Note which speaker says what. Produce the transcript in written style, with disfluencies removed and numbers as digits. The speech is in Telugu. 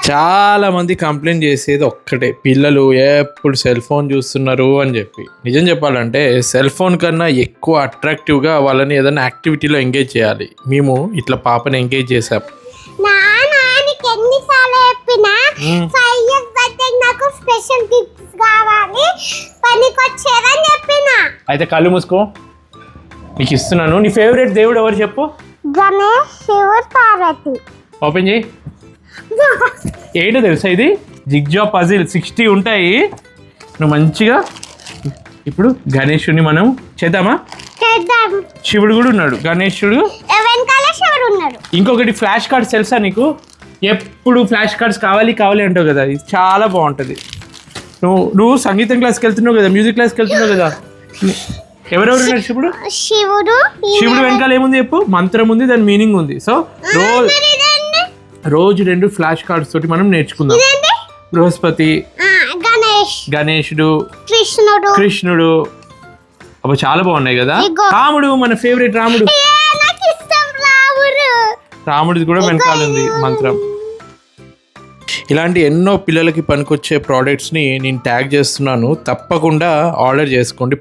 Speaker 1: చాలా మంది కంప్లైంట్ చేసేది ఒక్కటే, పిల్లలు ఎప్పుడు సెల్ ఫోన్ చూస్తున్నారు అని చెప్పి. నిజం చెప్పాలంటే సెల్ ఫోన్ కన్నా ఎక్కువ అట్రాక్టివ్గా వాళ్ళని ఏదైనా యాక్టివిటీలో ఎంగేజ్ చేయాలి. మేము ఇట్లా పాపని ఎంగేజ్ చేసాం. అయితే కళ్ళు మూసుకో, నీకు ఇస్తున్నాను. నీ ఫేవరెట్ దేవుడు ఎవరు చెప్పు?
Speaker 2: గణేష్, శివుడు, పార్వతి.
Speaker 1: ఓపెన్ చేయి. ఏంటో తెలుసా, ఇది జిగ్జా పజిల్ 60 ఉంటాయి. నువ్వు మంచిగా ఇప్పుడు గణేశుడిని మనం చేద్దామా? శివుడు కూడా ఉన్నాడు, గణేశుడు ఉన్నాడు. ఇంకొకటి ఫ్లాష్ కార్డ్స్ తెలుసా నీకు? ఎప్పుడు ఫ్లాష్ కార్డ్స్ కావాలి కావాలి అంటావు కదా, ఇది చాలా బాగుంటుంది. నువ్వు సంగీతం క్లాస్కి వెళ్తున్నావు కదా, మ్యూజిక్ క్లాస్కి వెళ్తున్నావు కదా, ఎవరెవరు ఉన్నారు? శివుడు వెనకాల ఏముంది చెప్పు? మంత్రం ఉంది, దాని మీనింగ్ ఉంది. సో రోజు 2 ఫ్లాష్ కార్డ్స్ తోటి మనం నేర్చుకుందాం. బృహస్పతి, గణేశుడు, కృష్ణుడు. అబ్బా చాలా బాగున్నాయి కదా. రాముడు, మన ఫేవరెట్ రాముడిది కూడా వెనకాల ఉంది మంత్రం. ఇలాంటి ఎన్నో పిల్లలకి పనికొచ్చే ప్రోడక్ట్స్ని నేను ట్యాగ్ చేస్తున్నాను, తప్పకుండా ఆర్డర్ చేసుకోండి.